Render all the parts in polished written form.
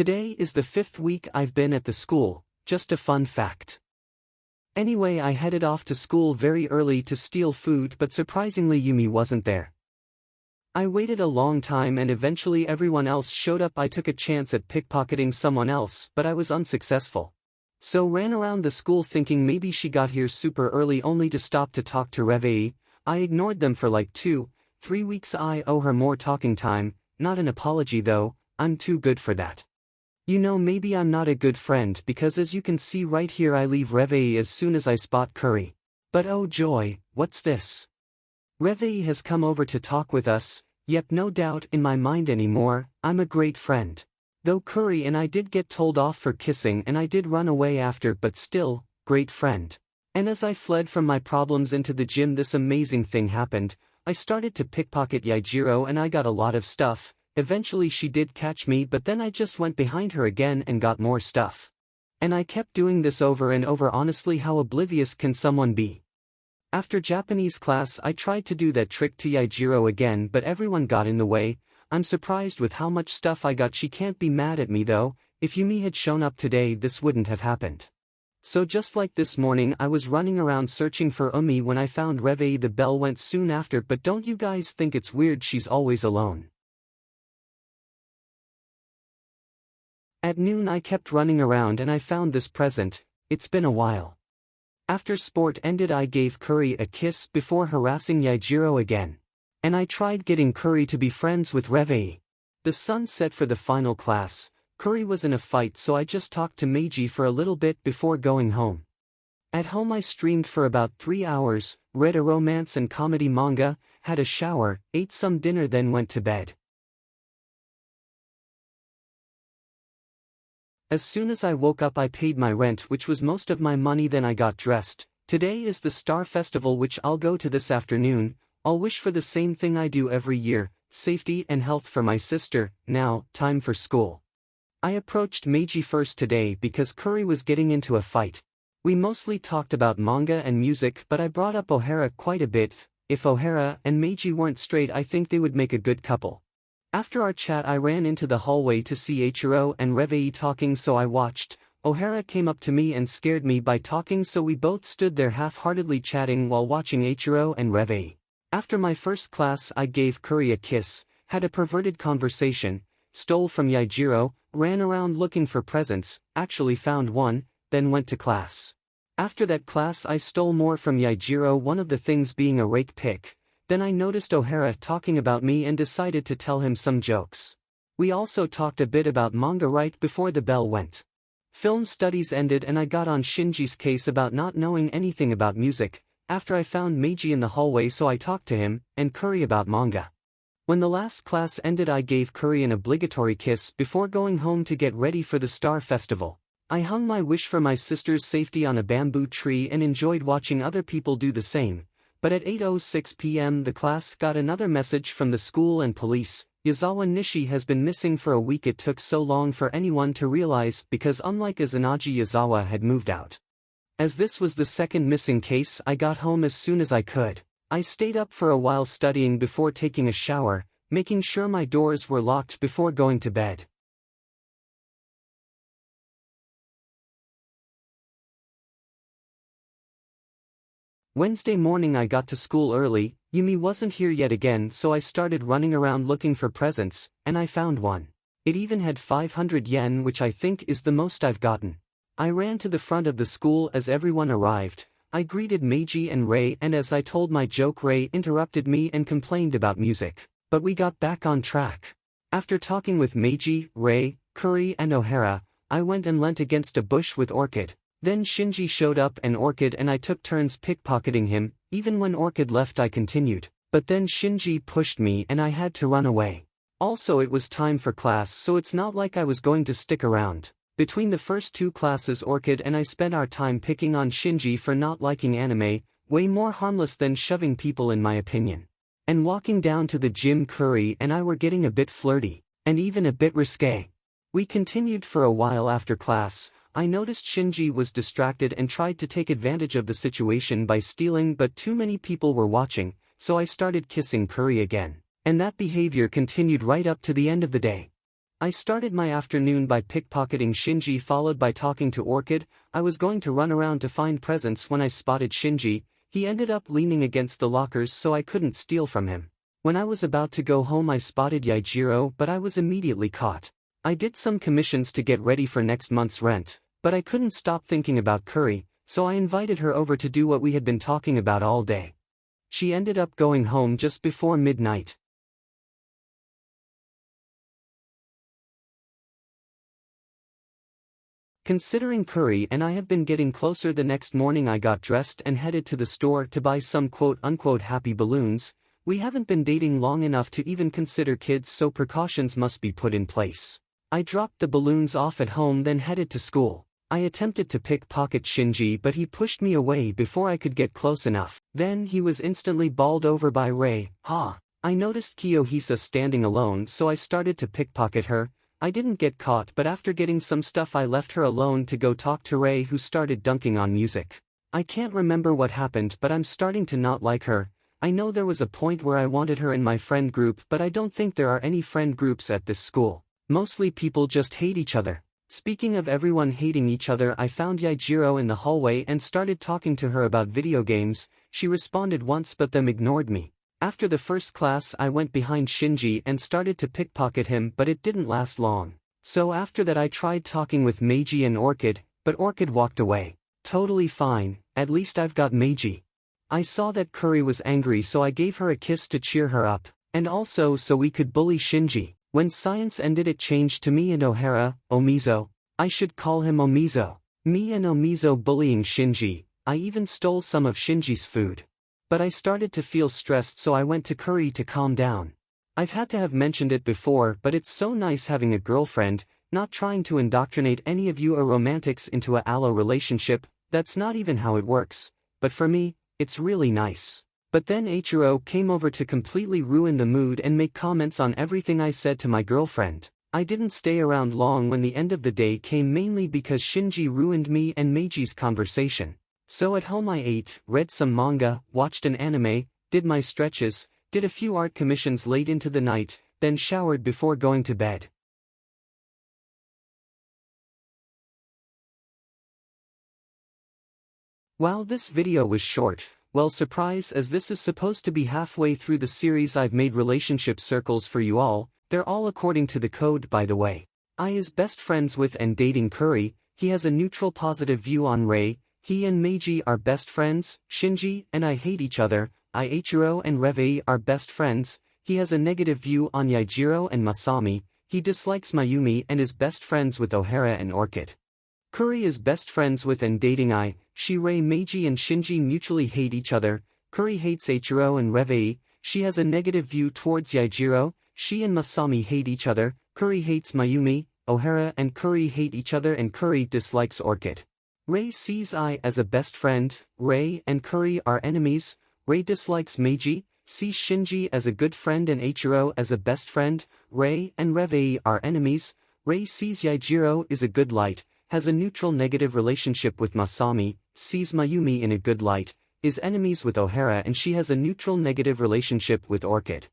Today is the 5th week I've been at the school, just a fun fact. Anyway, I headed off to school very early to steal food, but surprisingly Yumi wasn't there. I waited a long time and eventually everyone else showed up. I took a chance at pickpocketing someone else, but I was unsuccessful. So ran around the school thinking maybe she got here super early only to stop to talk to Revei. I ignored them for like 2-3 weeks. I owe her more talking time, not an apology though, I'm too good for that. You know, maybe I'm not a good friend because as you can see right here I leave Revei as soon as I spot Curry. But oh joy, what's this? Revei has come over to talk with us. Yep, no doubt in my mind anymore, I'm a great friend. Though Curry and I did get told off for kissing and I did run away after, but still, great friend. And as I fled from my problems into the gym, this amazing thing happened. I started to pickpocket Yaijiro and I got a lot of stuff. Eventually she did catch me, but then I just went behind her again and got more stuff. And I kept doing this over and over. Honestly, how oblivious can someone be? After Japanese class I tried to do that trick to Yaijiro again, but everyone got in the way. I'm surprised with how much stuff I got. She can't be mad at me though. If Yumi had shown up today this wouldn't have happened. So just like this morning I was running around searching for Umi when I found Revei. The bell went soon after, but don't you guys think it's weird she's always alone? At noon I kept running around and I found this present. It's been a while. After sport ended I gave Curry a kiss before harassing Yaijiro again. And I tried getting Curry to be friends with Revei. The sun set for the final class. Curry was in a fight, so I just talked to Meiji for a little bit before going home. At home I streamed for about 3 hours, read a romance and comedy manga, had a shower, ate some dinner, then went to bed. As soon as I woke up I paid my rent, which was most of my money, then I got dressed. Today is the Star Festival, which I'll go to this afternoon. I'll wish for the same thing I do every year, safety and health for my sister. Now, time for school. I approached Meiji first today because Curry was getting into a fight. We mostly talked about manga and music, but I brought up Ohara quite a bit. If Ohara and Meiji weren't straight, I think they would make a good couple. After our chat I ran into the hallway to see Eiichiro and Revei talking, so I watched. Ohara came up to me and scared me by talking, so we both stood there half-heartedly chatting while watching Eiichiro and Revei. After my first class I gave Curry a kiss, had a perverted conversation, stole from Yaijiro, ran around looking for presents, actually found one, then went to class. After that class I stole more from Yaijiro, one of the things being a rake pick. Then I noticed Ohara talking about me and decided to tell him some jokes. We also talked a bit about manga right before the bell went. Film studies ended and I got on Shinji's case about not knowing anything about music. After I found Meiji in the hallway, so I talked to him and Curry about manga. When the last class ended I gave Curry an obligatory kiss before going home to get ready for the Star Festival. I hung my wish for my sister's safety on a bamboo tree and enjoyed watching other people do the same. But at 8:06 p.m. the class got another message from the school and police. Yazawa Nishi has been missing for a week. It took so long for anyone to realize because unlike Izanagi, Yazawa had moved out. As this was the second missing case, I got home as soon as I could. I stayed up for a while studying before taking a shower, making sure my doors were locked before going to bed. Wednesday morning I got to school early. Yumi wasn't here yet again, so I started running around looking for presents, and I found one. It even had 500 yen, which I think is the most I've gotten. I ran to the front of the school as everyone arrived. I greeted Meiji and Rei, and as I told my joke Rei interrupted me and complained about music. But we got back on track. After talking with Meiji, Rei, Curry and Ohara, I went and leant against a bush with Orchid. Then Shinji showed up and Orchid and I took turns pickpocketing him. Even when Orchid left I continued, but then Shinji pushed me and I had to run away. Also it was time for class, so it's not like I was going to stick around. Between the first 2 classes Orchid and I spent our time picking on Shinji for not liking anime, way more harmless than shoving people in my opinion. And walking down to the gym Curry and I were getting a bit flirty, and even a bit risque. We continued for a while after class. I noticed Shinji was distracted and tried to take advantage of the situation by stealing, but too many people were watching, so I started kissing Curry again. And that behavior continued right up to the end of the day. I started my afternoon by pickpocketing Shinji, followed by talking to Orchid. I was going to run around to find presents when I spotted Shinji. He ended up leaning against the lockers so I couldn't steal from him. When I was about to go home I spotted Yaijiro, but I was immediately caught. I did some commissions to get ready for next month's rent, but I couldn't stop thinking about Curry, so I invited her over to do what we had been talking about all day. She ended up going home just before midnight. Considering Curry and I have been getting closer, the next morning I got dressed and headed to the store to buy some quote-unquote happy balloons. We haven't been dating long enough to even consider kids, so precautions must be put in place. I dropped the balloons off at home, then headed to school. I attempted to pickpocket Shinji, but he pushed me away before I could get close enough. Then he was instantly bowled over by Rei. I noticed Kiyohisa standing alone, so I started to pickpocket her. I didn't get caught, but after getting some stuff I left her alone to go talk to Rei, who started dunking on music. I can't remember what happened, but I'm starting to not like her. I know there was a point where I wanted her in my friend group, but I don't think there are any friend groups at this school. Mostly people just hate each other. Speaking of everyone hating each other, I found Yaijiro in the hallway and started talking to her about video games. She responded once but then ignored me. After the first class I went behind Shinji and started to pickpocket him, but it didn't last long. So after that I tried talking with Meiji and Orchid, but Orchid walked away. Totally fine, at least I've got Meiji. I saw that Curry was angry, so I gave her a kiss to cheer her up, and also so we could bully Shinji. When science ended it changed to me and Ohara, Omizo. I should call him Omizo. Me and Omizo bullying Shinji. I even stole some of Shinji's food. But I started to feel stressed, so I went to Curry to calm down. I've had to have mentioned it before, but it's so nice having a girlfriend, not trying to indoctrinate any of you romantics into a allo relationship. That's not even how it works. But for me, it's really nice. But then Eiichiro came over to completely ruin the mood and make comments on everything I said to my girlfriend. I didn't stay around long when the end of the day came, mainly because Shinji ruined me and Meiji's conversation. So at home I ate, read some manga, watched an anime, did my stretches, did a few art commissions late into the night, then showered before going to bed. While this video was short, well, surprise, as this is supposed to be halfway through the series, I've made relationship circles for you all. They're all according to the code, by the way. I is best friends with and dating Curry. He has a neutral positive view on Rei. He and Meiji are best friends. Shinji and I hate each other. Eiichiro and Revei are best friends. He has a negative view on Yaijiro and Masami. He dislikes Mayumi and is best friends with Ohara and Orchid. Curry is best friends with and dating I. Rei, Meiji and Shinji mutually hate each other. Curry hates Eiichiro and Revei. She has a negative view towards Yaijiro. She and Masami hate each other. Curry hates Mayumi. Ohara and Curry hate each other, and Curry dislikes Orchid. Rei sees I as a best friend. Rei and Curry are enemies. Rei dislikes Meiji, sees Shinji as a good friend and Eiichiro as a best friend. Rei and Revei are enemies. Rei sees Yaijiro is a good light, has a neutral negative relationship with Masami, sees Mayumi in a good light, is enemies with Ohara, and she has a neutral negative relationship with Orchid.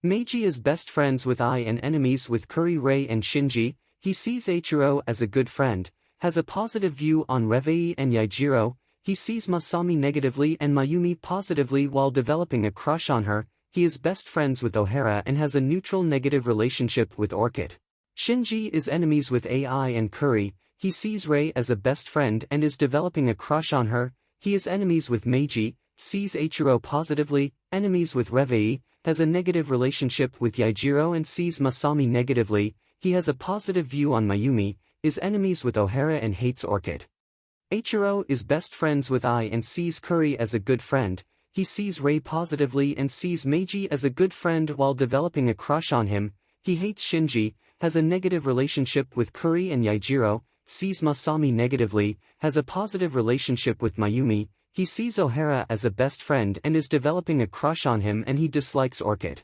Meiji is best friends with I and enemies with Curry, Rei and Shinji. He sees Eiichiro as a good friend, has a positive view on Revei and Yaijiro. He sees Masami negatively and Mayumi positively while developing a crush on her. He is best friends with Ohara and has a neutral negative relationship with Orchid. Shinji is enemies with AI and Curry. He sees Rei as a best friend and is developing a crush on her. He is enemies with Meiji, sees Eiichiro positively, enemies with Revei, has a negative relationship with Yaijiro and sees Masami negatively. He has a positive view on Mayumi, is enemies with Ohara and hates Orchid. Eiichiro is best friends with I and sees Curry as a good friend. He sees Rei positively and sees Meiji as a good friend while developing a crush on him. He hates Shinji, has a negative relationship with Curry and Yaijiro, sees Masami negatively, has a positive relationship with Mayumi. He sees Ohara as a best friend and is developing a crush on him, and he dislikes Orchid.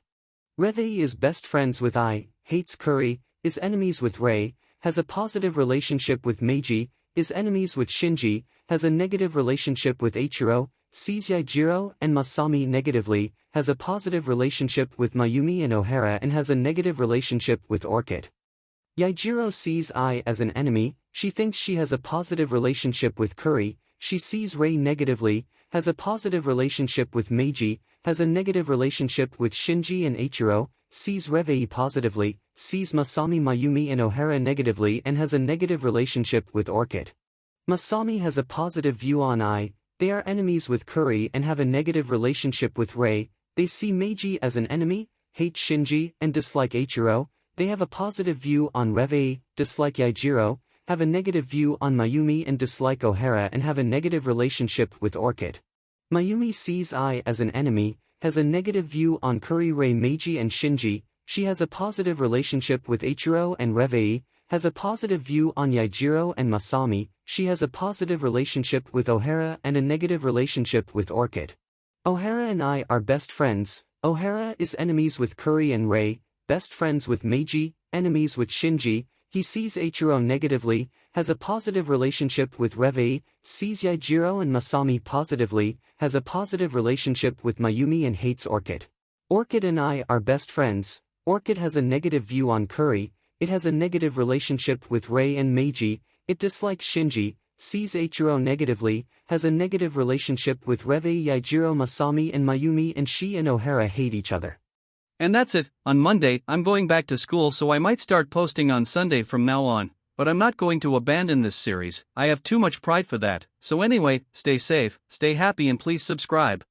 Revei is best friends with I, hates Curry, is enemies with Rei, has a positive relationship with Meiji, is enemies with Shinji, has a negative relationship with Eiichiro, sees Yaijiro and Masami negatively, has a positive relationship with Mayumi and Ohara, and has a negative relationship with Orchid. Yaijiro sees Ai as an enemy, she thinks she has a positive relationship with Kuri, she sees Rei negatively, has a positive relationship with Meiji, has a negative relationship with Shinji and Eiichiro, sees Revei positively, sees Masami Mayumi and Ohara negatively and has a negative relationship with Orchid. Masami has a positive view on Ai, they are enemies with Kuri and have a negative relationship with Rei, they see Meiji as an enemy, hate Shinji and dislike Eiichiro, they have a positive view on Revei, dislike Yaijiro, have a negative view on Mayumi and dislike Ohara and have a negative relationship with Orchid. Mayumi sees Ai as an enemy, has a negative view on Kuri, Rei, Meiji and Shinji, she has a positive relationship with Eiichiro and Revei, has a positive view on Yaijiro and Masami, she has a positive relationship with Ohara and a negative relationship with Orchid. Ohara and Ai are best friends, Ohara is enemies with Kuri and Rei, best friends with Meiji, enemies with Shinji, he sees Eiichiro negatively, has a positive relationship with Revei, sees Yaijiro and Masami positively, has a positive relationship with Mayumi and hates Orchid. Orchid and Ai are best friends, Orchid has a negative view on Kuri, it has a negative relationship with Rei and Meiji, it dislikes Shinji, sees Eiichiro negatively, has a negative relationship with Revei, Yaijiro, Masami and Mayumi and she and Ohara hate each other. And that's it. On Monday, I'm going back to school, so I might start posting on Sunday from now on. But I'm not going to abandon this series, I have too much pride for that. So anyway, stay safe, stay happy and please subscribe.